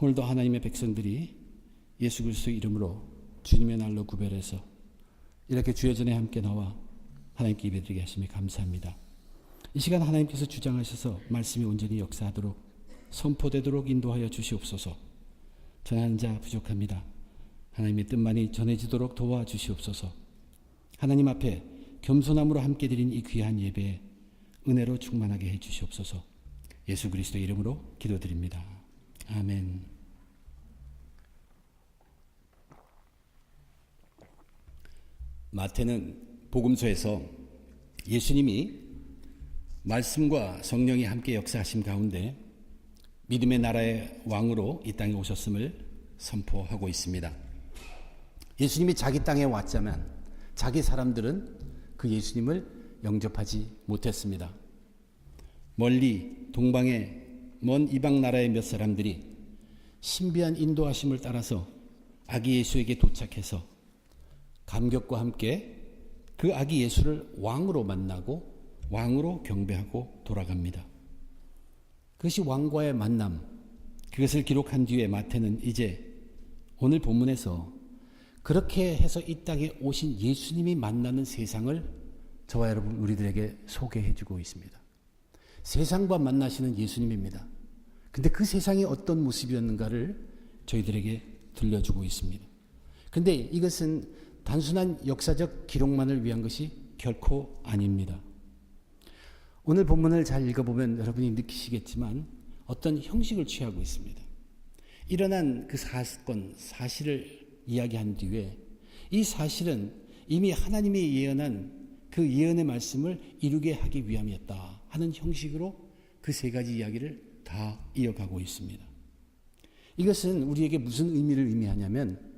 오늘도 하나님의 백성들이 예수 그리스도 이름으로 주님의 날로 구별해서 이렇게 주의 전에 함께 나와 하나님께 예배드리게 하심에 감사합니다. 이 시간 하나님께서 주장하셔서 말씀이 온전히 역사하도록 선포되도록 인도하여 주시옵소서. 전하는 자 부족합니다. 하나님의 뜻만이 전해지도록 도와주시옵소서. 하나님 앞에 겸손함으로 함께 드린 이 귀한 예배에 은혜로 충만하게 해주시옵소서. 예수 그리스도 이름으로 기도드립니다. 아멘. 마태는 복음서에서 예수님이 말씀과 성령이 함께 역사하신 가운데 믿음의 나라의 왕으로 이 땅에 오셨음을 선포하고 있습니다. 예수님이 자기 땅에 왔자면 자기 사람들은 그 예수님을 영접하지 못했습니다. 멀리 동방의 먼 이방 나라의 몇 사람들이 신비한 인도하심을 따라서 아기 예수에게 도착해서 감격과 함께 그 아기 예수를 왕으로 만나고 왕으로 경배하고 돌아갑니다. 그것이 왕과의 만남, 그것을 기록한 뒤에 마태는 이제 오늘 본문에서 그렇게 해서 이 땅에 오신 예수님이 만나는 세상을 저와 여러분 우리들에게 소개해주고 있습니다. 세상과 만나시는 예수님입니다. 근데 그 세상이 어떤 모습이었는가를 저희들에게 들려주고 있습니다. 근데 이것은 단순한 역사적 기록만을 위한 것이 결코 아닙니다. 오늘 본문을 잘 읽어보면 여러분이 느끼시겠지만 어떤 형식을 취하고 있습니다. 일어난 그 사건, 사실을 이야기한 뒤에 이 사실은 이미 하나님이 예언한 그 예언의 말씀을 이루게 하기 위함이었다 하는 형식으로 그 세 가지 이야기를 다 이어가고 있습니다. 이것은 우리에게 무슨 의미를 의미하냐면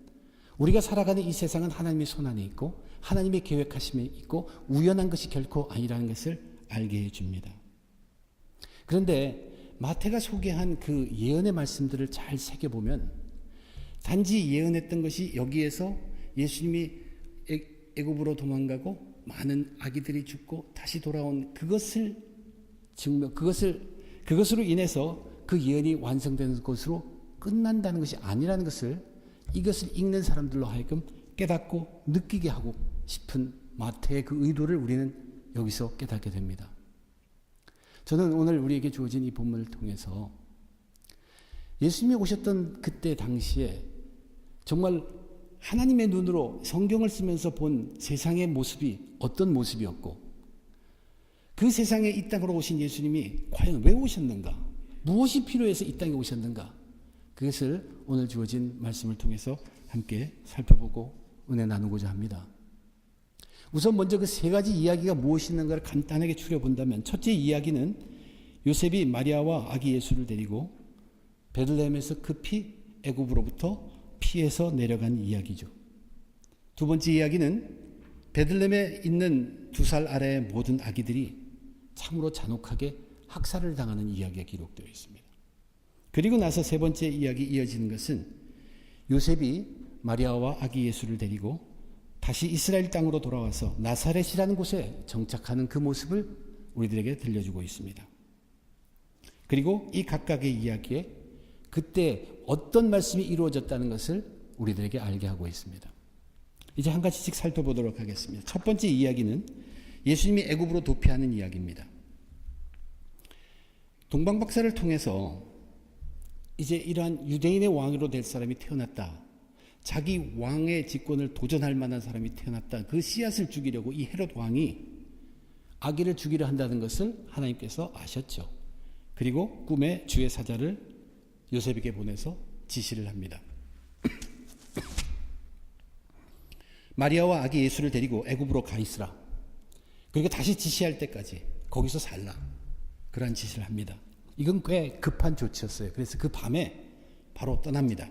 우리가 살아가는 이 세상은 하나님의 손안에 있고 하나님의 계획하심에 있고 우연한 것이 결코 아니라는 것을 알게 해줍니다. 그런데 마태가 소개한 그 예언의 말씀들을 잘 새겨보면 단지 예언했던 것이 여기에서 예수님이 애굽으로 도망가고 많은 아기들이 죽고 다시 돌아온 그것으로 인해서 그 예언이 완성되는 것으로 끝난다는 것이 아니라는 것을 이것을 읽는 사람들로 하여금 깨닫고 느끼게 하고 싶은 마태의 그 의도를 우리는 여기서 깨닫게 됩니다. 저는 오늘 우리에게 주어진 이 본문을 통해서 예수님이 오셨던 그때 당시에 정말 하나님의 눈으로 성경을 쓰면서 본 세상의 모습이 어떤 모습이었고 그 세상에 이 땅으로 오신 예수님이 과연 왜 오셨는가? 무엇이 필요해서 이 땅에 오셨는가? 그것을 오늘 주어진 말씀을 통해서 함께 살펴보고 은혜 나누고자 합니다. 우선 먼저 그 세 가지 이야기가 무엇이 있는가를 간단하게 추려본다면 첫째 이야기는 요셉이 마리아와 아기 예수를 데리고 베들레헴에서 급히 애굽으로부터 피해서 내려간 이야기죠. 두 번째 이야기는 베들레헴에 있는 2살 아래의 모든 아기들이 참으로 잔혹하게 학살을 당하는 이야기가 기록되어 있습니다. 그리고 나서 세 번째 이야기 이어지는 것은 요셉이 마리아와 아기 예수를 데리고 다시 이스라엘 땅으로 돌아와서 나사렛이라는 곳에 정착하는 그 모습을 우리들에게 들려주고 있습니다. 그리고 이 각각의 이야기에 그때 어떤 말씀이 이루어졌다는 것을 우리들에게 알게 하고 있습니다. 이제 한 가지씩 살펴보도록 하겠습니다. 첫 번째 이야기는 예수님이 애굽으로 도피하는 이야기입니다. 동방박사를 통해서 이제 이러한 유대인의 왕으로 될 사람이 태어났다. 자기 왕의 직권을 도전할 만한 사람이 태어났다. 그 씨앗을 죽이려고 이 헤롯 왕이 아기를 죽이려 한다는 것을 하나님께서 아셨죠. 그리고 꿈에 주의 사자를 요셉에게 보내서 지시를 합니다. 마리아와 아기 예수를 데리고 애굽으로 가 있으라. 그리고 다시 지시할 때까지 거기서 살라. 그러한 지시를 합니다. 이건 꽤 급한 조치였어요. 그래서 그 밤에 바로 떠납니다.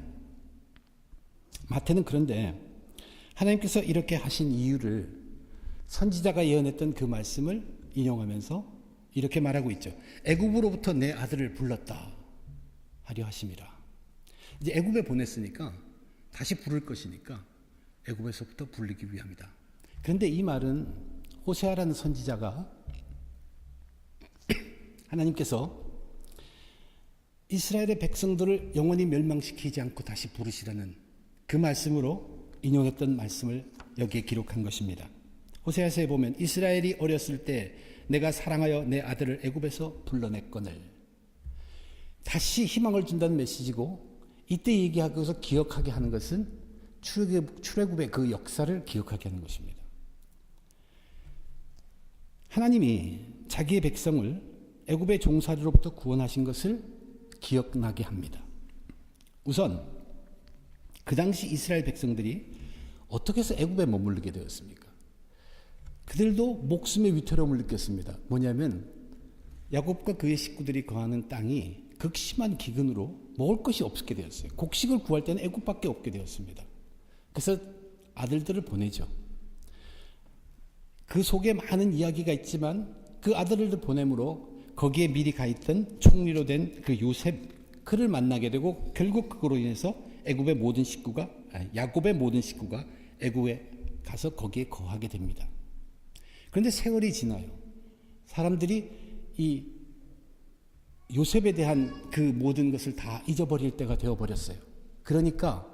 마태는 그런데 하나님께서 이렇게 하신 이유를 선지자가 예언했던 그 말씀을 인용하면서 이렇게 말하고 있죠. 애굽으로부터 내 아들을 불렀다 하려 하심이라. 이제 애굽에 보냈으니까 다시 부를 것이니까 애굽에서부터 불리기 위함이다. 그런데 이 말은 호세아라는 선지자가 하나님께서 이스라엘의 백성들을 영원히 멸망시키지 않고 다시 부르시라는 그 말씀으로 인용했던 말씀을 여기에 기록한 것입니다. 호세아서에 보면 이스라엘이 어렸을 때 내가 사랑하여 내 아들을 애굽에서 불러냈거늘, 다시 희망을 준다는 메시지고, 이때 얘기하고서 기억하게 하는 것은 출애굽의 그 역사를 기억하게 하는 것입니다. 하나님이 자기의 백성을 애굽의 종살이로부터 구원하신 것을 기억나게 합니다. 우선 그 당시 이스라엘 백성들이 어떻게 해서 애굽에 머무르게 되었습니까? 그들도 목숨의 위태로움을 느꼈습니다. 뭐냐면 야곱과 그의 식구들이 거하는 땅이 극심한 기근으로 먹을 것이 없게 되었어요. 곡식을 구할 때는 애굽밖에 없게 되었습니다. 그래서 아들들을 보내죠. 그 속에 많은 이야기가 있지만 그 아들들을 보내므로 거기에 미리 가 있던 총리로 된 그 요셉, 그를 만나게 되고 결국 그거로 인해서 야곱의 모든 식구가 애굽에 가서 거기에 거하게 됩니다. 그런데 세월이 지나요. 사람들이 이 요셉에 대한 그 모든 것을 다 잊어버릴 때가 되어버렸어요. 그러니까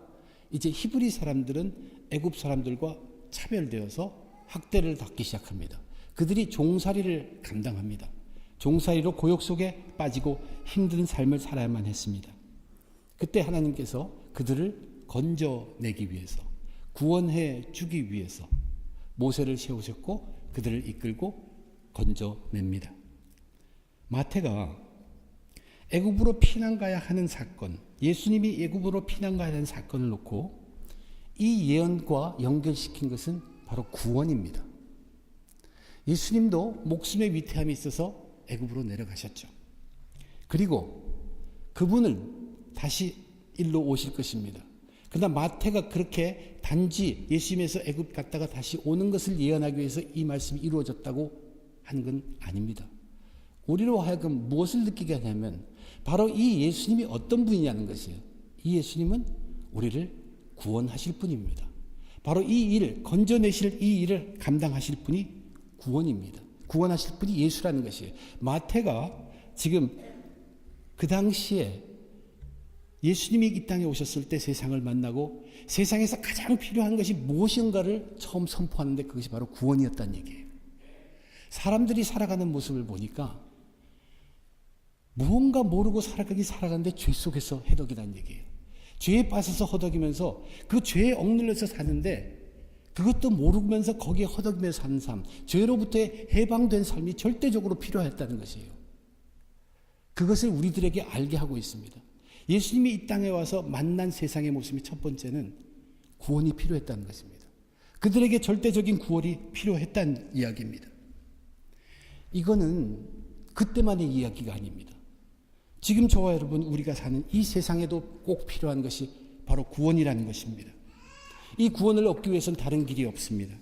이제 히브리 사람들은 애굽 사람들과 차별되어서 학대를 받기 시작합니다. 그들이 종살이를 감당합니다. 종살이로 고역 속에 빠지고 힘든 삶을 살아야만 했습니다. 그때 하나님께서 그들을 건져내기 위해서, 구원해 주기 위해서 모세를 세우셨고 그들을 이끌고 건져냅니다. 마태가 애굽으로 피난 가야 하는 사건, 예수님이 애굽으로 피난 가야 하는 사건을 놓고 이 예언과 연결시킨 것은 바로 구원입니다. 예수님도 목숨의 위태함이 있어서 애굽으로 내려가셨죠. 그리고 그분을 다시 일로 오실 것입니다. 그러나 마태가 그렇게 단지 예수님에서 애굽 갔다가 다시 오는 것을 예언하기 위해서 이 말씀이 이루어졌다고 하는 건 아닙니다. 우리로 하여금 무엇을 느끼게 하냐면 바로 이 예수님이 어떤 분이냐는 것이에요. 이 예수님은 우리를 구원하실 분입니다. 바로 이 일, 건져내실 이 일을 감당하실 분이 구원입니다. 구원하실 분이 예수라는 것이에요. 마태가 지금 그 당시에 예수님이 이 땅에 오셨을 때 세상을 만나고 세상에서 가장 필요한 것이 무엇인가를 처음 선포하는데 그것이 바로 구원이었다는 얘기예요. 사람들이 살아가는 모습을 보니까 무언가 모르고 살아가는데 죄 속에서 해덕이라는 얘기예요. 죄에 빠져서 허덕이면서 그 죄에 억눌려서 사는데 그것도 모르면서 거기에 허덕이면서 사는 삶, 죄로부터 해방된 삶이 절대적으로 필요했다는 것이에요. 그것을 우리들에게 알게 하고 있습니다. 예수님이 이 땅에 와서 만난 세상의 모습이 첫 번째는 구원이 필요했다는 것입니다. 그들에게 절대적인 구원이 필요했다는 이야기입니다. 이거는 그때만의 이야기가 아닙니다. 지금 저와 여러분 우리가 사는 이 세상에도 꼭 필요한 것이 바로 구원이라는 것입니다. 이 구원을 얻기 위해서는 다른 길이 없습니다.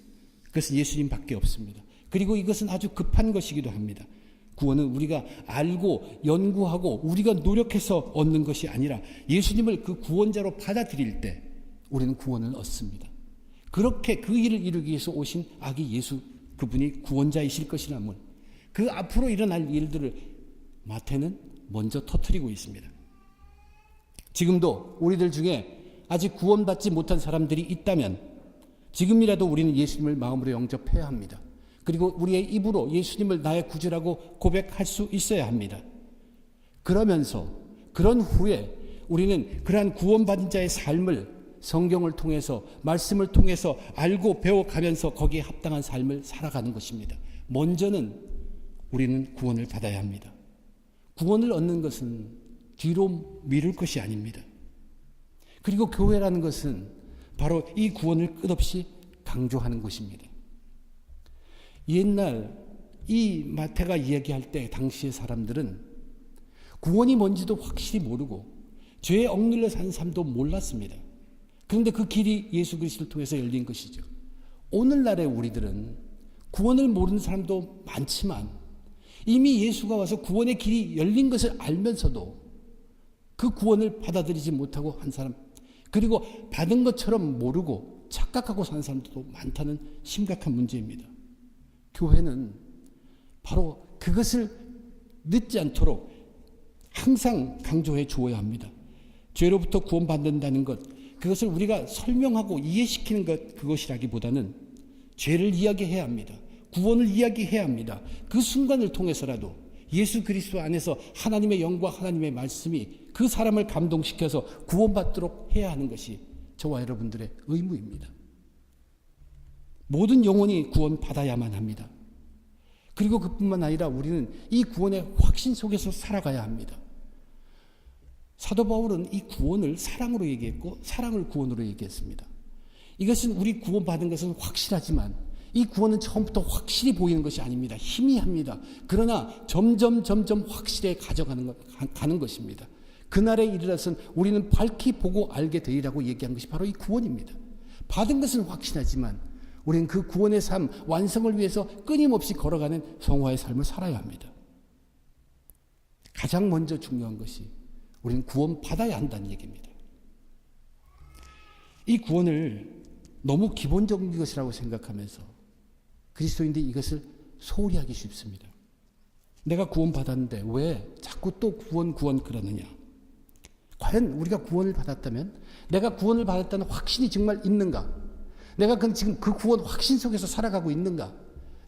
그것은 예수님밖에 없습니다. 그리고 이것은 아주 급한 것이기도 합니다. 구원은 우리가 알고 연구하고 우리가 노력해서 얻는 것이 아니라 예수님을 그 구원자로 받아들일 때 우리는 구원을 얻습니다. 그렇게 그 일을 이루기 위해서 오신 아기 예수, 그분이 구원자이실 것이라면 그 앞으로 일어날 일들을 마태는 먼저 터뜨리고 있습니다. 지금도 우리들 중에 아직 구원받지 못한 사람들이 있다면 지금이라도 우리는 예수님을 마음으로 영접해야 합니다. 그리고 우리의 입으로 예수님을 나의 구주라고 고백할 수 있어야 합니다. 그러면서 그런 후에 우리는 그러한 구원받은 자의 삶을 성경을 통해서 말씀을 통해서 알고 배워가면서 거기에 합당한 삶을 살아가는 것입니다. 먼저는 우리는 구원을 받아야 합니다. 구원을 얻는 것은 뒤로 미룰 것이 아닙니다. 그리고 교회라는 것은 바로 이 구원을 끝없이 강조하는 것입니다. 옛날 이 마태가 이야기할 때 당시의 사람들은 구원이 뭔지도 확실히 모르고 죄에 억눌려 사는 삶도 몰랐습니다. 그런데 그 길이 예수 그리스도를 통해서 열린 것이죠. 오늘날의 우리들은 구원을 모르는 사람도 많지만 이미 예수가 와서 구원의 길이 열린 것을 알면서도 그 구원을 받아들이지 못하고 한 사람, 그리고 받은 것처럼 모르고 착각하고 사는 사람들도 많다는 심각한 문제입니다. 교회는 바로 그것을 늦지 않도록 항상 강조해 주어야 합니다. 죄로부터 구원받는다는 것, 그것을 우리가 설명하고 이해시키는 것, 그것이라기보다는 죄를 이야기해야 합니다. 구원을 이야기해야 합니다. 그 순간을 통해서라도 예수 그리스도 안에서 하나님의 영과 하나님의 말씀이 그 사람을 감동시켜서 구원받도록 해야 하는 것이 저와 여러분들의 의무입니다. 모든 영혼이 구원받아야만 합니다. 그리고 그뿐만 아니라 우리는 이 구원의 확신 속에서 살아가야 합니다. 사도 바울은 이 구원을 사랑으로 얘기했고 사랑을 구원으로 얘기했습니다. 이것은 우리 구원받은 것은 확실하지만 이 구원은 처음부터 확실히 보이는 것이 아닙니다. 희미합니다. 그러나 점점 확실해 가는 것입니다. 그날에 이르러서는 우리는 밝히 보고 알게 되리라고 얘기한 것이 바로 이 구원입니다. 받은 것은 확신하지만 우리는 그 구원의 삶, 완성을 위해서 끊임없이 걸어가는 성화의 삶을 살아야 합니다. 가장 먼저 중요한 것이 우리는 구원받아야 한다는 얘기입니다. 이 구원을 너무 기본적인 것이라고 생각하면서 그리스도인들이 이것을 소홀히 하기 쉽습니다. 내가 구원받았는데 왜 자꾸 또 구원 그러느냐. 과연 우리가 구원을 받았다면 내가 구원을 받았다는 확신이 정말 있는가? 내가 지금 그 구원 확신 속에서 살아가고 있는가?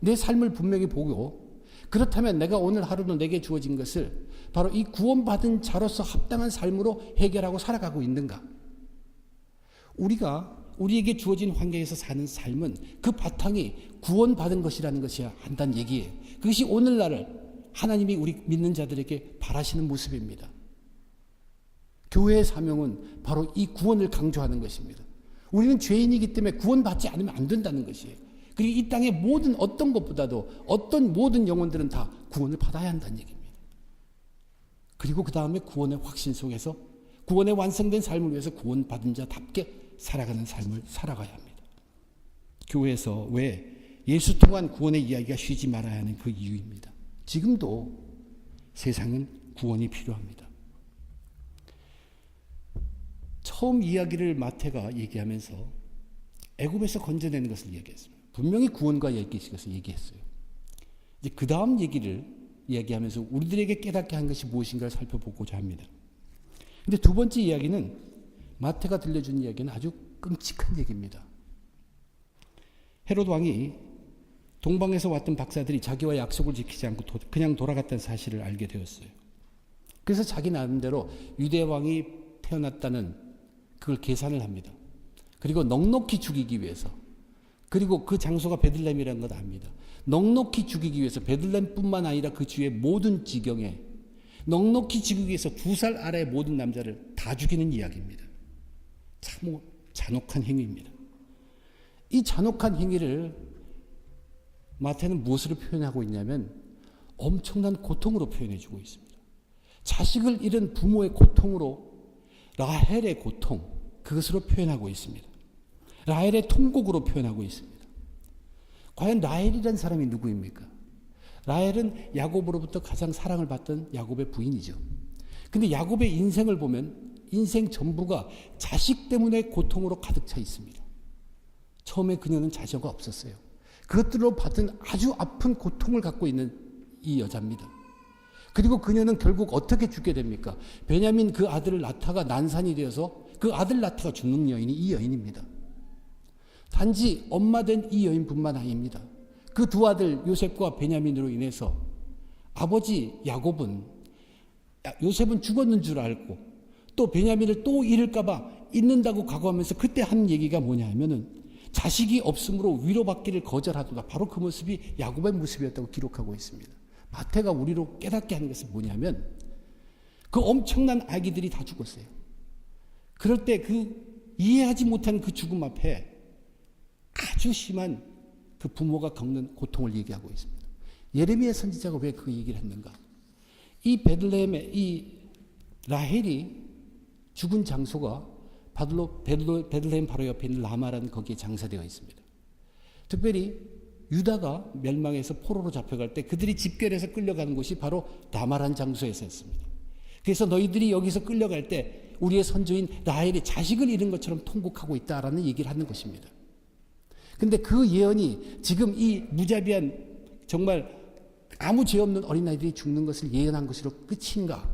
내 삶을 분명히 보고 그렇다면 내가 오늘 하루도 내게 주어진 것을 바로 이 구원받은 자로서 합당한 삶으로 해결하고 살아가고 있는가? 우리에게 주어진 환경에서 사는 삶은 그 바탕이 구원받은 것이라는 것이야 한다는 얘기예요. 그것이 오늘날 하나님이 우리 믿는 자들에게 바라시는 모습입니다. 교회의 사명은 바로 이 구원을 강조하는 것입니다. 우리는 죄인이기 때문에 구원받지 않으면 안 된다는 것이에요. 그리고 이 땅의 어떤 것보다도 어떤 모든 영혼들은 다 구원을 받아야 한다는 얘기입니다. 그리고 그 다음에 구원의 확신 속에서 구원의 완성된 삶을 위해서 구원받은 자답게 살아가는 삶을 살아가야 합니다. 교회에서 왜 예수 통한 구원의 이야기가 쉬지 말아야 하는 그 이유입니다. 지금도 세상은 구원이 필요합니다. 처음 이야기를 마태가 얘기하면서 애굽에서 건져내는 것을 얘기했습니다. 분명히 구원과 것을 얘기했어요. 이제 그 다음 얘기를 이야기하면서 우리들에게 깨닫게 한 것이 무엇인가를 살펴보고자 합니다. 근데 두 번째 이야기는 마태가 들려준 이야기는 아주 끔찍한 얘기입니다. 헤롯 왕이 동방에서 왔던 박사들이 자기와 약속을 지키지 않고 그냥 돌아갔다는 사실을 알게 되었어요. 그래서 자기 나름대로 유대 왕이 태어났다는 그걸 계산을 합니다. 그리고 넉넉히 죽이기 위해서, 그리고 그 장소가 베들레헴이라는 걸 압니다. 넉넉히 죽이기 위해서 베들레헴뿐만 아니라 그 주위의 모든 지경에 넉넉히 죽이기 위해서 2살 아래의 모든 남자를 다 죽이는 이야기입니다. 참 잔혹한 행위입니다. 이 잔혹한 행위를 마태는 무엇으로 표현하고 있냐면 엄청난 고통으로 표현해주고 있습니다. 자식을 잃은 부모의 고통으로 라헬의 고통, 그것으로 표현하고 있습니다. 라헬의 통곡으로 표현하고 있습니다. 과연 라헬이라는 사람이 누구입니까? 라헬은 야곱으로부터 가장 사랑을 받던 야곱의 부인이죠. 근데 야곱의 인생을 보면 인생 전부가 자식 때문에 고통으로 가득 차 있습니다. 처음에 그녀는 자녀가 없었어요. 그것들로 받은 아주 아픈 고통을 갖고 있는 이 여자입니다. 그리고 그녀는 결국 어떻게 죽게 됩니까? 베냐민 그 아들 나타가 난산이 되어서 그 아들 나타가 죽는 여인이 이 여인입니다. 단지 엄마 된 이 여인뿐만 아닙니다. 그 두 아들 요셉과 베냐민으로 인해서 아버지 야곱은 요셉은 죽었는 줄 알고 또 베냐민을 또 잃을까 봐 잊는다고 각오하면서 그때 한 얘기가 뭐냐 하면은 자식이 없으므로 위로받기를 거절하도다. 바로 그 모습이 야곱의 모습이었다고 기록하고 있습니다. 마태가 우리로 깨닫게 하는 것은 뭐냐면 그 엄청난 아기들이 다 죽었어요. 그럴 때 그 이해하지 못한 그 죽음 앞에 아주 심한 그 부모가 겪는 고통을 얘기하고 있습니다. 예레미야 선지자가 왜 그 얘기를 했는가? 이 베들레헴의 이 라헬이 죽은 장소가 베들레헴 바로 옆에 있는 라마라는 거기에 장사되어 있습니다. 특별히 유다가 멸망해서 포로로 잡혀갈 때 그들이 집결해서 끌려가는 곳이 바로 라마라는 장소였습니다. 그래서 너희들이 여기서 끌려갈 때 우리의 선조인 라헬이 자식을 잃은 것처럼 통곡하고 있다라는 얘기를 하는 것입니다. 근데 그 예언이 지금 이 무자비한 정말 아무 죄 없는 어린아이들이 죽는 것을 예언한 것으로 끝인가?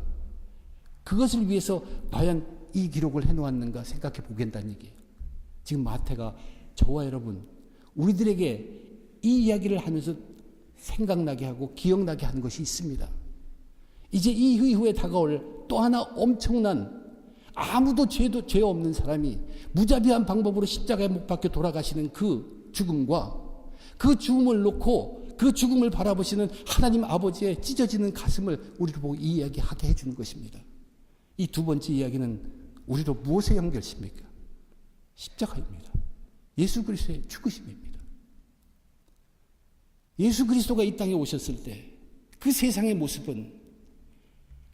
그것을 위해서 과연 이 기록을 해놓았는가 생각해 보겠다는 얘기예요. 지금 마태가 저와 여러분, 우리들에게 이 이야기를 하면서 생각나게 하고 기억나게 하는 것이 있습니다. 이제 이 이후에 다가올 또 하나 엄청난, 아무도 죄 없는 사람이 무자비한 방법으로 십자가에 못 박혀 돌아가시는 그 죽음과 그 죽음을 놓고 그 죽음을 바라보시는 하나님 아버지의 찢어지는 가슴을 우리로 보고 이 이야기하게 해주는 것입니다. 이 두 번째 이야기는 우리로 무엇에 연결십니까? 십자가입니다. 예수 그리스도의 죽으심입니다. 예수 그리스도가 이 땅에 오셨을 때 그 세상의 모습은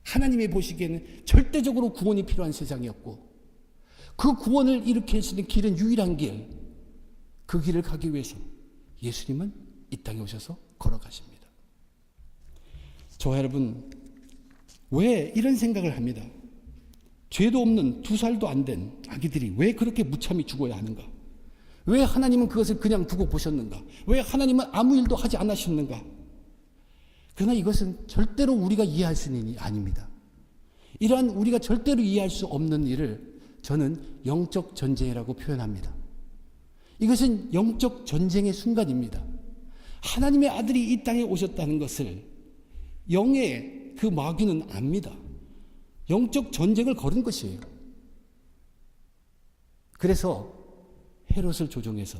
하나님이 보시기에는 절대적으로 구원이 필요한 세상이었고, 그 구원을 일으킬 수 있는 길은 유일한 길, 그 길을 가기 위해서 예수님은 이 땅에 오셔서 걸어가십니다. 저와 여러분, 왜 이런 생각을 합니다. 죄도 없는 2살도 안 된 아기들이 왜 그렇게 무참히 죽어야 하는가? 왜 하나님은 그것을 그냥 두고 보셨는가? 왜 하나님은 아무 일도 하지 않으셨는가? 그러나 이것은 절대로 우리가 이해할 수 있는 일이 아닙니다. 이러한 우리가 절대로 이해할 수 없는 일을 저는 영적 전쟁이라고 표현합니다. 이것은 영적 전쟁의 순간입니다. 하나님의 아들이 이 땅에 오셨다는 것을 영의 그 마귀는 압니다. 영적 전쟁을 걸은 것이에요. 그래서 헤롯을 조종해서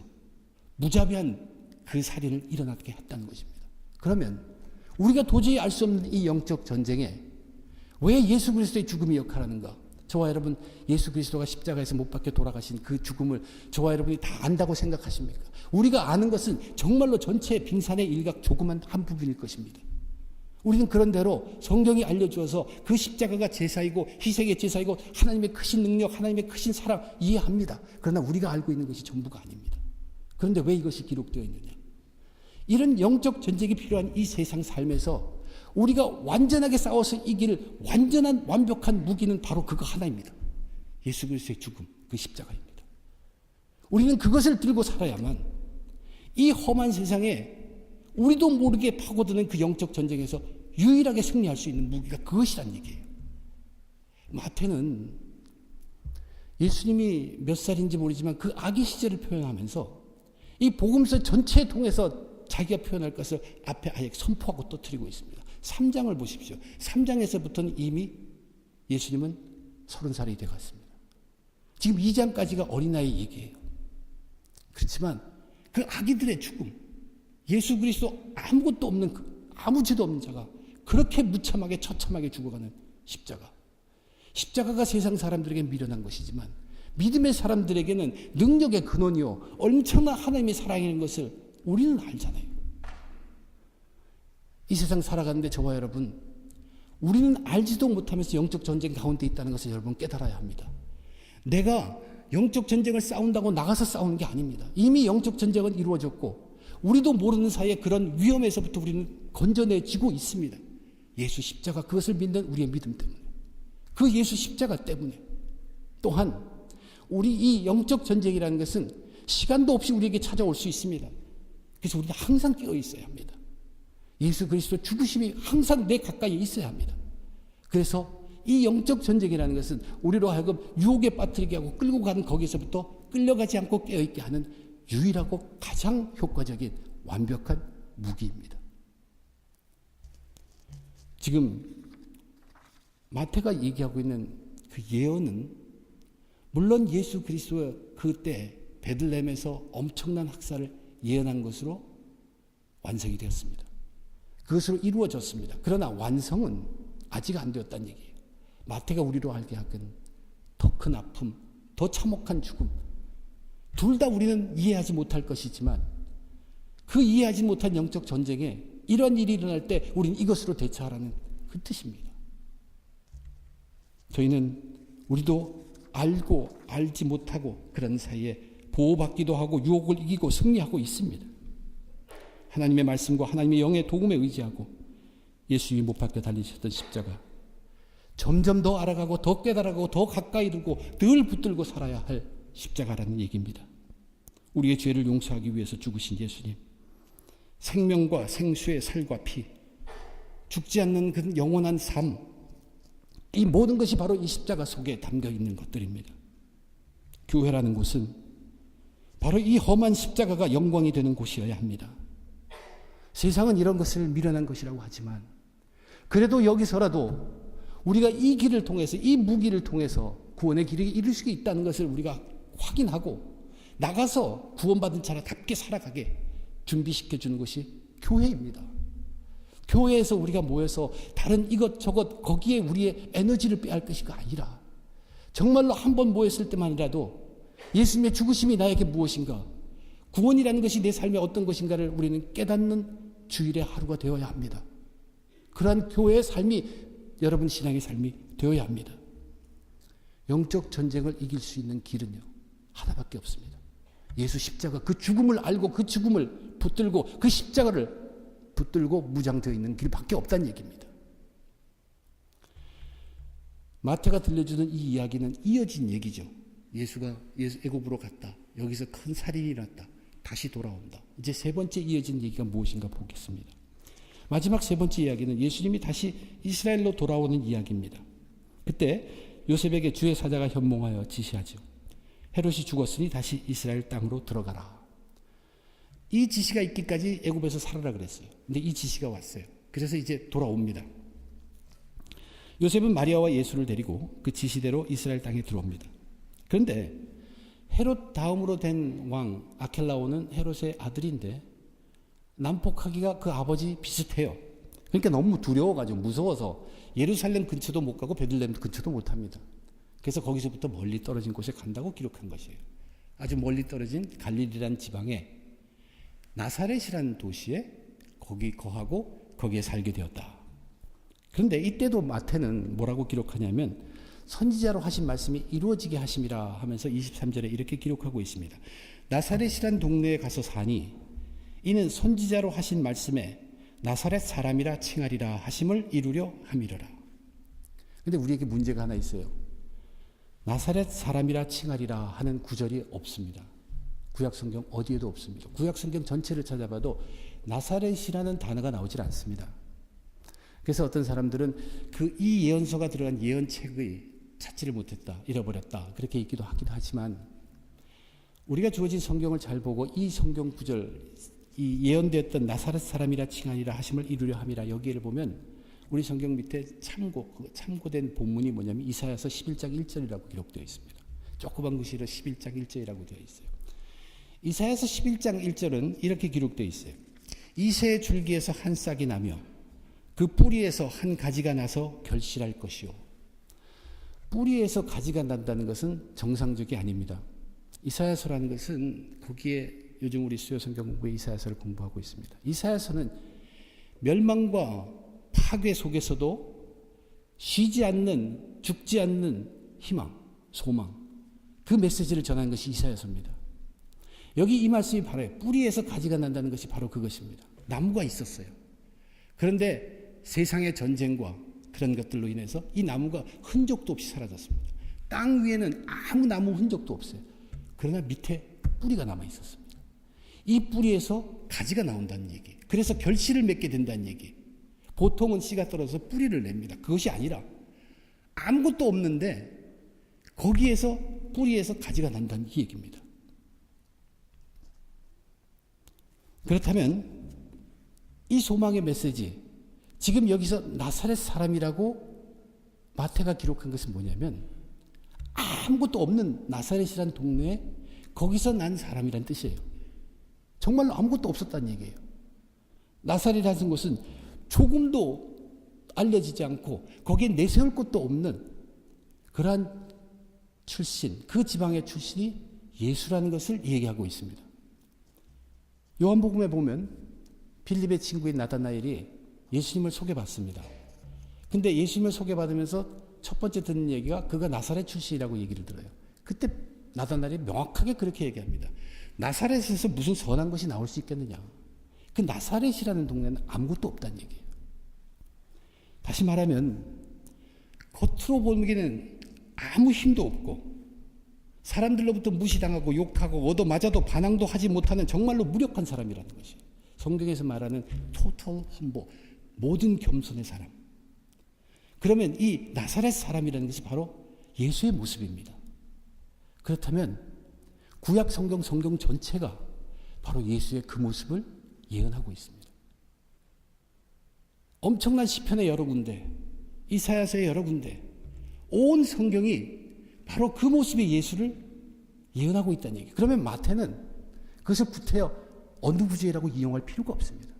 무자비한 그 살인을 일어나게 했다는 것입니다. 그러면 우리가 도저히 알 수 없는 이 영적 전쟁에 왜 예수 그리스도의 죽음이 역할하는가? 저와 여러분, 예수 그리스도가 십자가에서 못 박혀 돌아가신 그 죽음을 저와 여러분이 다 안다고 생각하십니까? 우리가 아는 것은 정말로 전체 빙산의 일각 조그만 한 부분일 것입니다. 우리는 그런대로 성경이 알려주어서 그 십자가가 제사이고 희생의 제사이고 하나님의 크신 능력, 하나님의 크신 사랑 이해합니다. 그러나 우리가 알고 있는 것이 전부가 아닙니다. 그런데 왜 이것이 기록되어 있느냐? 이런 영적 전쟁이 필요한 이 세상 삶에서 우리가 완전하게 싸워서 이길 완전한 완벽한 무기는 바로 그거 하나입니다. 예수 그리스도의 죽음, 그 십자가입니다. 우리는 그것을 들고 살아야만 이 험한 세상에 우리도 모르게 파고드는 그 영적 전쟁에서 유일하게 승리할 수 있는 무기가 그것이란 얘기예요. 마태는 예수님이 몇 살인지 모르지만 그 아기 시절을 표현하면서 이 복음서 전체에 통해서 자기가 표현할 것을 앞에 아예 선포하고 떠뜨리고 있습니다. 3장을 보십시오. 3장에서부터는 이미 예수님은 30살이 되었습니다. 지금 2장까지가 어린아이 얘기예요. 그렇지만 그 아기들의 죽음, 예수 그리스도 아무것도 없는 아무 죄도 없는 자가 그렇게 무참하게 처참하게 죽어가는 십자가. 십자가가 세상 사람들에게 미련한 것이지만 믿음의 사람들에게는 능력의 근원이요 엄청난 하나님의 사랑이라는 것을 우리는 알잖아요. 이 세상 살아가는데 저와 여러분, 우리는 알지도 못하면서 영적 전쟁 가운데 있다는 것을 여러분 깨달아야 합니다. 내가 영적 전쟁을 싸운다고 나가서 싸우는 게 아닙니다. 이미 영적 전쟁은 이루어졌고 우리도 모르는 사이에 그런 위험에서부터 우리는 건져내지고 있습니다. 예수 십자가, 그것을 믿는 우리의 믿음 때문에, 그 예수 십자가 때문에. 또한 우리 이 영적 전쟁이라는 것은 시간도 없이 우리에게 찾아올 수 있습니다. 그래서 우리는 항상 깨어 있어야 합니다. 예수 그리스도 죽으심이 항상 내 가까이에 있어야 합니다. 그래서 이 영적 전쟁이라는 것은 우리로 하여금 유혹에 빠뜨리게 하고 끌고 가는 거기서부터 끌려가지 않고 깨어있게 하는 유일하고 가장 효과적인 완벽한 무기입니다. 지금 마태가 얘기하고 있는 그 예언은 물론 예수 그리스도의 그때 베들레헴에서 엄청난 학살을 예언한 것으로 완성이 되었습니다. 그것으로 이루어졌습니다. 그러나 완성은 아직 안 되었다는 얘기예요. 마태가 우리로 알게 하건 더 큰 아픔, 더 참혹한 죽음, 둘 다 우리는 이해하지 못할 것이지만 그 이해하지 못한 영적 전쟁에 이런 일이 일어날 때 우리는 이것으로 대처하라는 그 뜻입니다. 저희는 우리도 알고 알지 못하고 그런 사이에 보호받기도 하고 유혹을 이기고 승리하고 있습니다. 하나님의 말씀과 하나님의 영의 도움에 의지하고 예수님이 못 박혀 달리셨던 십자가, 점점 더 알아가고 더 깨달아가고 더 가까이 두고 늘 붙들고 살아야 할 십자가라는 얘기입니다. 우리의 죄를 용서하기 위해서 죽으신 예수님, 생명과 생수의 살과 피, 죽지 않는 그 영원한 삶, 이 모든 것이 바로 이 십자가 속에 담겨 있는 것들입니다. 교회라는 곳은 바로 이 험한 십자가가 영광이 되는 곳이어야 합니다. 세상은 이런 것을 미련한 것이라고 하지만 그래도 여기서라도 우리가 이 길을 통해서, 이 무기를 통해서 구원의 길을 이룰 수 있다는 것을 우리가 확인하고 나가서 구원받은 자답게 살아가게 준비시켜주는 것이 교회입니다. 교회에서 우리가 모여서 다른 이것저것 거기에 우리의 에너지를 빼앗을 것이 아니라 정말로 한 번 모였을 때만이라도 예수님의 죽으심이 나에게 무엇인가, 구원이라는 것이 내 삶에 어떤 것인가를 우리는 깨닫는 주일의 하루가 되어야 합니다. 그러한 교회의 삶이 여러분 신앙의 삶이 되어야 합니다. 영적 전쟁을 이길 수 있는 길은요, 하나밖에 없습니다. 예수 십자가, 그 죽음을 알고 그 죽음을 붙들고 그 십자가를 붙들고 무장되어 있는 길밖에 없다는 얘기입니다. 마태가 들려주는 이 이야기는 이어진 얘기죠. 예수가 애굽으로 갔다. 여기서 큰 살인이 났다. 다시 돌아온다. 이제 세 번째 이어진 얘기가 무엇인가 보겠습니다. 마지막 세 번째 이야기는 예수님이 다시 이스라엘로 돌아오는 이야기입니다. 그때 요셉에게 주의 사자가 현몽하여 지시하죠. 헤롯이 죽었으니 다시 이스라엘 땅으로 들어가라. 이 지시가 있기까지 애굽에서 살아라 그랬어요. 근데 이 지시가 왔어요. 그래서 이제 돌아옵니다. 요셉은 마리아와 예수를 데리고 그 지시대로 이스라엘 땅에 들어옵니다. 그런데 헤롯 다음으로 된 왕 아켈라오는 헤롯의 아들인데 난폭하기가 그 아버지 비슷해요. 그러니까 너무 두려워가지고 무서워서 예루살렘 근처도 못 가고 베들레헴 근처도 못 합니다. 그래서 거기서부터 멀리 떨어진 곳에 간다고 기록한 것이에요. 아주 멀리 떨어진 갈릴리라는 지방에 나사렛이라는 도시에 거기 거하고 거기에 살게 되었다. 그런데 이때도 마태는 뭐라고 기록하냐면 선지자로 하신 말씀이 이루어지게 하심이라 하면서 23절에 이렇게 기록하고 있습니다. 나사렛이란 동네에 가서 사니 이는 선지자로 하신 말씀에 나사렛 사람이라 칭하리라 하심을 이루려 함이로라. 그런데 우리에게 문제가 하나 있어요. 나사렛 사람이라 칭하리라 하는 구절이 없습니다. 구약성경 어디에도 없습니다. 구약성경 전체를 찾아봐도 나사렛이라는 단어가 나오질 않습니다. 그래서 어떤 사람들은 이 예언서가 들어간 예언책의 찾지를 못했다, 잃어버렸다 그렇게 읽기도 하기도 하지만 우리가 주어진 성경을 잘 보고 이 성경 구절, 이 예언되었던 나사렛 사람이라 칭하니라 하심을 이루려 함이라 여기를 보면 우리 성경 밑에 참고된 본문이 뭐냐면 이사야서 11장 1절이라고 기록되어 있습니다. 조그만 글씨로 11장 1절이라고 되어 있어요. 이사야서 11장 1절은 이렇게 기록되어 있어요. 이새 줄기에서 한 싹이 나며 그 뿌리에서 한 가지가 나서 결실할 것이요. 뿌리에서 가지가 난다는 것은 정상적이 아닙니다. 이사야서라는 것은 거기에 요즘 우리 수요 성경 공부에 이사야서를 공부하고 있습니다. 이사야서는 멸망과 파괴 속에서도 쉬지 않는, 죽지 않는 희망, 소망, 그 메시지를 전하는 것이 이사야서입니다. 여기 이 말씀이 바로 뿌리에서 가지가 난다는 것이 바로 그것입니다. 나무가 있었어요. 그런데 세상의 전쟁과 그런 것들로 인해서 이 나무가 흔적도 없이 사라졌습니다. 땅 위에는 아무 나무 흔적도 없어요. 그러나 밑에 뿌리가 남아 있었습니다. 이 뿌리에서 가지가 나온다는 얘기. 그래서 결실을 맺게 된다는 얘기. 보통은 씨가 떨어져서 뿌리를 냅니다. 그것이 아니라 아무것도 없는데 거기에서 뿌리에서 가지가 난다는 이 얘기입니다. 그렇다면 이 소망의 메시지, 지금 여기서 나사렛 사람이라고 마태가 기록한 것은 뭐냐면 아무것도 없는 나사렛이라는 동네에 거기서 난 사람이란 뜻이에요. 정말로 아무것도 없었다는 얘기예요. 나사렛이라는 곳은 조금도 알려지지 않고 거기에 내세울 것도 없는 그러한 출신, 그 지방의 출신이 예수라는 것을 얘기하고 있습니다. 요한복음에 보면 빌립의 친구인 나다나엘이 예수님을 소개받습니다. 근데 예수님을 소개받으면서 첫 번째 듣는 얘기가 그가 나사렛 출신이라고 얘기를 들어요. 그때 나다나엘이 명확하게 그렇게 얘기합니다. 나사렛에서 무슨 선한 것이 나올 수 있겠느냐. 그 나사렛이라는 동네는 아무것도 없다는 얘기예요. 다시 말하면 겉으로 보기에는 아무 힘도 없고 사람들로부터 무시당하고 욕하고 얻어맞아도 반항도 하지 못하는 정말로 무력한 사람이라는 것이 성경에서 말하는 토탈 험보, 모든 겸손의 사람. 그러면 이 나사렛 사람이라는 것이 바로 예수의 모습입니다. 그렇다면 구약 성경 전체가 바로 예수의 그 모습을 예언하고 있습니다. 엄청난 시편의 여러 군데, 이사야서의 여러 군데, 온 성경이 바로 그 모습의 예수를 예언하고 있다는 얘기. 그러면 마태는 그것을 구태여 어느 구절이라고 이용할 필요가 없습니다.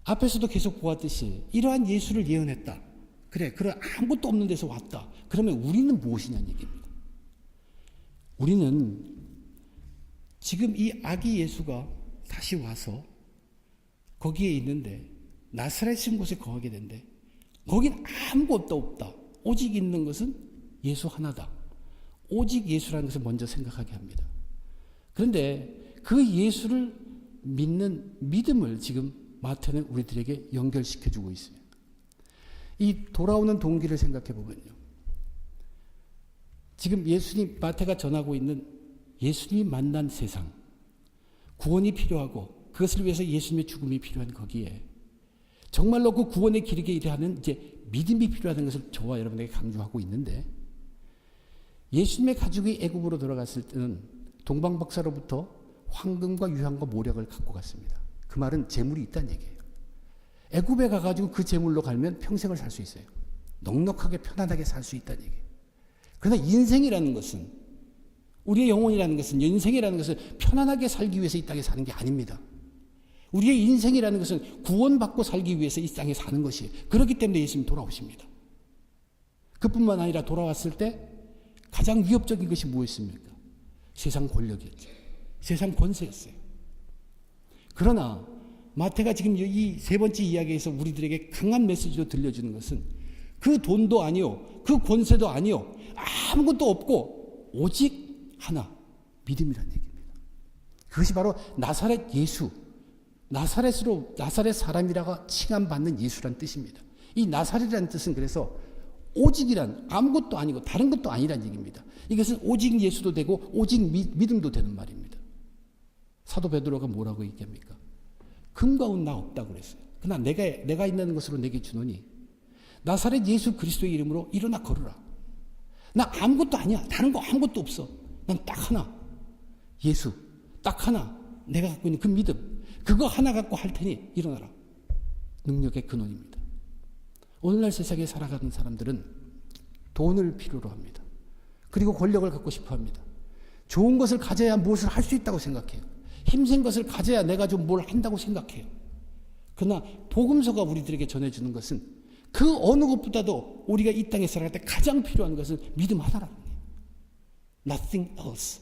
앞에서도 계속 보았듯이 이러한 예수를 예언했다. 그래, 아무것도 없는 데서 왔다. 그러면 우리는 무엇이냐는 얘기입니다. 우리는 지금 이 아기 예수가 다시 와서 거기에 있는데 나사렛인 곳에 거하게 된대. 거긴 아무것도 없다. 오직 있는 것은 예수 하나다. 오직 예수라는 것을 먼저 생각하게 합니다. 그런데 그 예수를 믿는 믿음을 지금 마태는 우리들에게 연결시켜주고 있어요. 이 돌아오는 동기를 생각해 보면요. 지금 마태가 전하고 있는 예수님이 만난 세상, 구원이 필요하고 그것을 위해서 예수님의 죽음이 필요한 거기에 정말로 그 구원의 길에 일하는 이제 믿음이 필요하다는 것을 저와 여러분에게 강조하고 있는데, 예수님의 가족이 애굽으로 돌아갔을 때는 동방박사로부터 황금과 유향과 모략을 갖고 갔습니다. 그 말은 재물이 있다는 얘기예요. 애굽에 가가지고 그 재물로 갈면 평생을 살 수 있어요. 넉넉하게 편안하게 살 수 있다는 얘기예요. 그러나 인생이라는 것은, 우리의 영혼이라는 것은, 인생이라는 것은 편안하게 살기 위해서 이 땅에 사는 게 아닙니다. 우리의 인생이라는 것은 구원받고 살기 위해서 이 땅에 사는 것이에요. 그렇기 때문에 예수님이 돌아오십니다. 그뿐만 아니라 돌아왔을 때 가장 위협적인 것이 무엇입니까? 세상 권력이었죠. 세상 권세였어요. 그러나 마태가 지금 이 세 번째 이야기에서 우리들에게 강한 메시지로 들려주는 것은 그 돈도 아니요, 그 권세도 아니요, 아무것도 없고 오직 하나, 믿음이라는 얘기입니다. 그것이 바로 나사렛 예수, 나사렛 사람이라고 칭함받는 예수란 뜻입니다. 이 나사렛이라는 뜻은 그래서 오직이란 아무것도 아니고 다른 것도 아니란 얘기입니다. 이것은 오직 예수도 되고 오직 믿음도 되는 말입니다. 사도 베드로가 뭐라고 얘기합니까? 금과 은 나 없다고 그랬어요. 그러나 내가 있는 것으로 내게 주노니 나사렛 예수 그리스도의 이름으로 일어나 걸으라. 나 아무것도 아니야. 다른 거 아무것도 없어. 난 딱 하나, 예수, 딱 하나, 내가 갖고 있는 그 믿음, 그거 하나 갖고 할 테니 일어나라. 능력의 근원입니다. 오늘날 세상에 살아가는 사람들은 돈을 필요로 합니다. 그리고 권력을 갖고 싶어 합니다. 좋은 것을 가져야 무엇을 할 수 있다고 생각해요. 힘센 것을 가져야 내가 좀 뭘 한다고 생각해요. 그러나 복음서가 우리들에게 전해주는 것은 그 어느 것보다도 우리가 이 땅에 살아갈 때 가장 필요한 것은 믿음 하나라는 거예요. Nothing else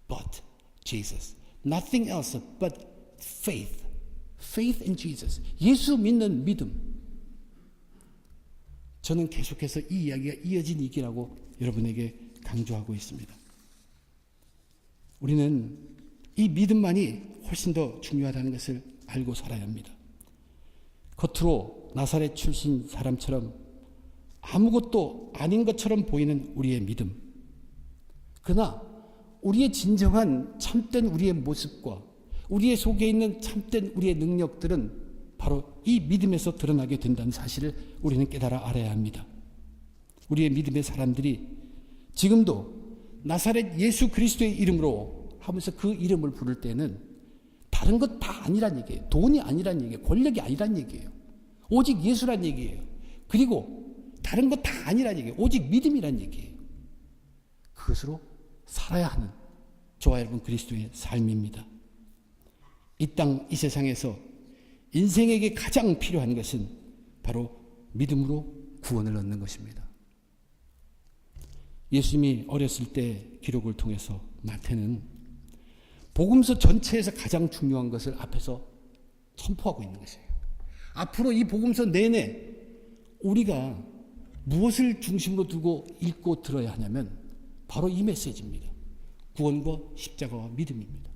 but Jesus. Nothing else but faith. Faith in Jesus. 예수 믿는 믿음. 저는 계속해서 이 이야기가 이어진 얘기라고 여러분에게 강조하고 있습니다. 우리는 이 믿음만이 훨씬 더 중요하다는 것을 알고 살아야 합니다. 겉으로 나사렛 출신 사람처럼 아무것도 아닌 것처럼 보이는 우리의 믿음. 그러나 우리의 진정한 참된 우리의 모습과 우리의 속에 있는 참된 우리의 능력들은 바로 이 믿음에서 드러나게 된다는 사실을 우리는 깨달아 알아야 합니다. 우리의 믿음의 사람들이 지금도 나사렛 예수 그리스도의 이름으로 하면서 그 이름을 부를 때는 다른 것 다 아니란 얘기예요. 돈이 아니란 얘기예요. 권력이 아니란 얘기예요. 오직 예수란 얘기예요. 그리고 다른 것 다 아니란 얘기예요. 오직 믿음이란 얘기예요. 그것으로 살아야 하는 저와 여러분 그리스도의 삶입니다. 이 땅, 이 세상에서 인생에게 가장 필요한 것은 바로 믿음으로 구원을 얻는 것입니다. 예수님이 어렸을 때 기록을 통해서 마태는 복음서 전체에서 가장 중요한 것을 앞에서 선포하고 있는 것이에요. 앞으로 이 복음서 내내 우리가 무엇을 중심으로 두고 읽고 들어야 하냐면 바로 이 메시지입니다. 구원과 십자가와 믿음입니다.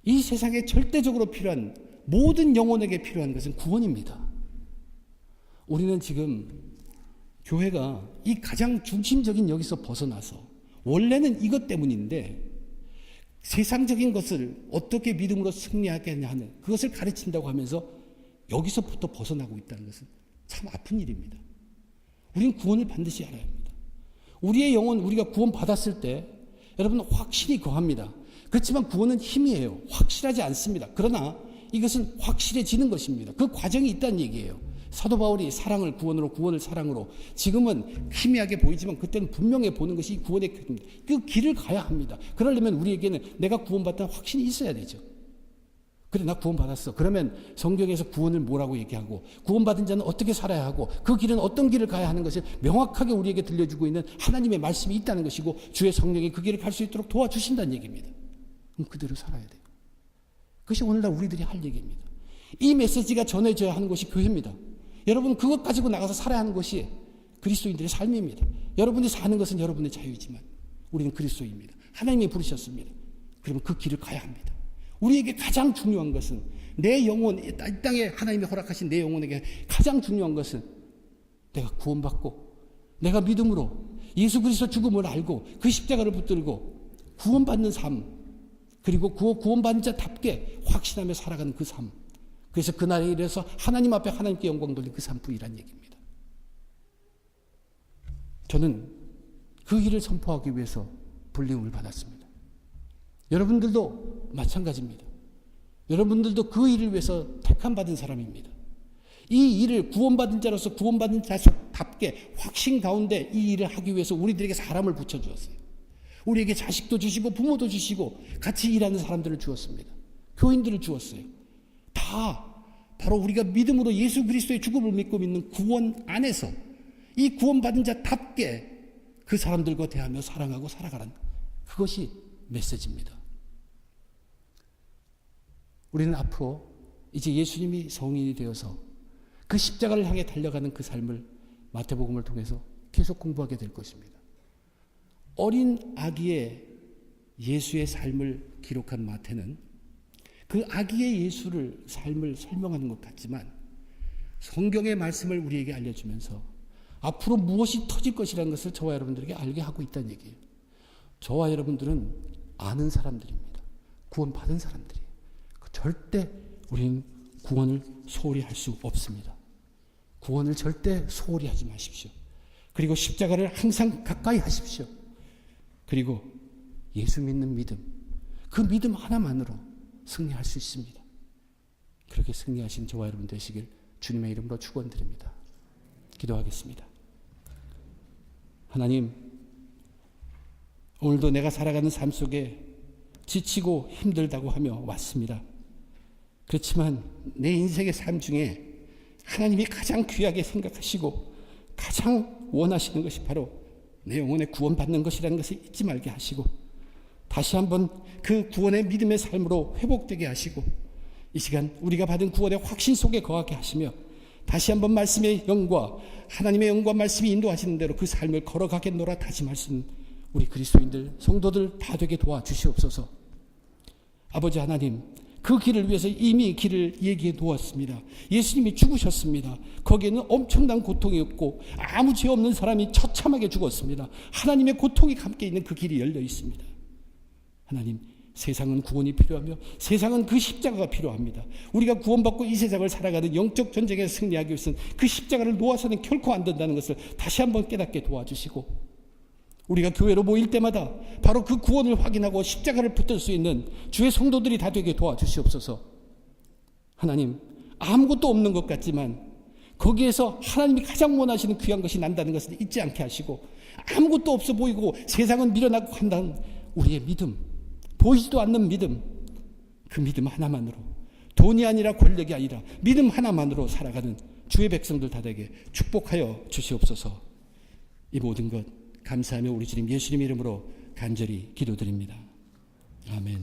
이 세상에 절대적으로 필요한 모든 영혼에게 필요한 것은 구원입니다. 우리는 지금 교회가 이 가장 중심적인 여기서 벗어나서 원래는 이것 때문인데 세상적인 것을 어떻게 믿음으로 승리하겠냐 하는 그것을 가르친다고 하면서 여기서부터 벗어나고 있다는 것은 참 아픈 일입니다. 우리는 구원을 반드시 알아야 합니다. 우리의 영혼, 우리가 구원 받았을 때 여러분 확신이 거합니다. 그렇지만 구원은 힘이에요. 확실하지 않습니다. 그러나 이것은 확실해지는 것입니다. 그 과정이 있다는 얘기예요. 사도 바울이 사랑을 구원으로, 구원을 사랑으로, 지금은 희미하게 보이지만 그때는 분명해 보는 것이 구원의 길입니다. 그 길을 가야 합니다. 그러려면 우리에게는 내가 구원받다는 확신이 있어야 되죠. 그래, 나 구원받았어. 그러면 성경에서 구원을 뭐라고 얘기하고, 구원받은 자는 어떻게 살아야 하고, 그 길은 어떤 길을 가야 하는 것을 명확하게 우리에게 들려주고 있는 하나님의 말씀이 있다는 것이고, 주의 성령이 그 길을 갈 수 있도록 도와주신다는 얘기입니다. 그럼 그대로 살아야 돼요. 그것이 오늘날 우리들이 할 얘기입니다. 이 메시지가 전해져야 하는 것이 교회입니다. 여러분, 그것 가지고 나가서 살아야 하는 것이 그리스도인들의 삶입니다. 여러분이 사는 것은 여러분의 자유이지만 우리는 그리스도입니다. 하나님이 부르셨습니다. 그러면 그 길을 가야 합니다. 우리에게 가장 중요한 것은 내 영혼, 이 땅에 하나님이 허락하신 내 영혼에게 가장 중요한 것은 내가 구원받고 내가 믿음으로 예수 그리스도 죽음을 알고 그 십자가를 붙들고 구원받는 삶, 그리고 구원받은 자답게 확신하며 살아가는 그 삶. 그래서 그날에 이래서 하나님 앞에 하나님께 영광 돌린 그 삶뿐이란 얘기입니다. 저는 그 일을 선포하기 위해서 불림을 받았습니다. 여러분들도 마찬가지입니다. 여러분들도 그 일을 위해서 택함받은 사람입니다. 이 일을 구원받은 자로서 구원받은 자답게 확신 가운데 이 일을 하기 위해서 우리들에게 사람을 붙여주었어요. 우리에게 자식도 주시고 부모도 주시고 같이 일하는 사람들을 주었습니다. 교인들을 주었어요. 다 바로 우리가 믿음으로 예수 그리스도의 죽음을 믿고 믿는 구원 안에서 이 구원받은 자답게 그 사람들과 대하며 사랑하고 살아가는 그것이 메시지입니다. 우리는 앞으로 이제 예수님이 성인이 되어서 그 십자가를 향해 달려가는 그 삶을 마태복음을 통해서 계속 공부하게 될 것입니다. 어린 아기의 예수의 삶을 기록한 마태는 그 아기의 예수를 삶을 설명하는 것 같지만 성경의 말씀을 우리에게 알려주면서 앞으로 무엇이 터질 것이라는 것을 저와 여러분들에게 알게 하고 있다는 얘기예요. 저와 여러분들은 아는 사람들입니다. 구원받은 사람들이에요. 절대 우리는 구원을 소홀히 할 수 없습니다. 구원을 절대 소홀히 하지 마십시오. 그리고 십자가를 항상 가까이 하십시오. 그리고 예수 믿는 믿음, 그 믿음 하나만으로 승리할 수 있습니다. 그렇게 승리하신 저와 여러분 되시길 주님의 이름으로 축원드립니다. 기도하겠습니다. 하나님, 오늘도 내가 살아가는 삶 속에 지치고 힘들다고 하며 왔습니다. 그렇지만 내 인생의 삶 중에 하나님이 가장 귀하게 생각하시고 가장 원하시는 것이 바로 내 영혼의 구원받는 것이라는 것을 잊지 말게 하시고 다시 한번 그 구원의 믿음의 삶으로 회복되게 하시고 이 시간 우리가 받은 구원의 확신 속에 거하게 하시며 다시 한번 말씀의 영과 하나님의 영과 말씀이 인도하시는 대로 그 삶을 걸어가겠노라 다짐할 수 있는 우리 그리스도인들, 성도들 다 되게 도와주시옵소서. 아버지 하나님, 그 길을 위해서 이미 길을 얘기해 놓았습니다. 예수님이 죽으셨습니다. 거기에는 엄청난 고통이었고 아무 죄 없는 사람이 처참하게 죽었습니다. 하나님의 고통이 함께 있는 그 길이 열려 있습니다. 하나님, 세상은 구원이 필요하며 세상은 그 십자가가 필요합니다. 우리가 구원받고 이 세상을 살아가는 영적 전쟁에 승리하기 위해서는 그 십자가를 놓아서는 결코 안 된다는 것을 다시 한번 깨닫게 도와주시고 우리가 교회로 모일 때마다 바로 그 구원을 확인하고 십자가를 붙들 수 있는 주의 성도들이 다 되게 도와주시옵소서. 하나님, 아무것도 없는 것 같지만 거기에서 하나님이 가장 원하시는 귀한 것이 난다는 것을 잊지 않게 하시고 아무것도 없어 보이고 세상은 밀어나고 한다는 우리의 믿음, 보이지도 않는 믿음, 그 믿음 하나만으로 돈이 아니라 권력이 아니라 믿음 하나만으로 살아가는 주의 백성들 다 되게 축복하여 주시옵소서. 이 모든 것 감사하며 우리 주님 예수님 이름으로 간절히 기도드립니다. 아멘.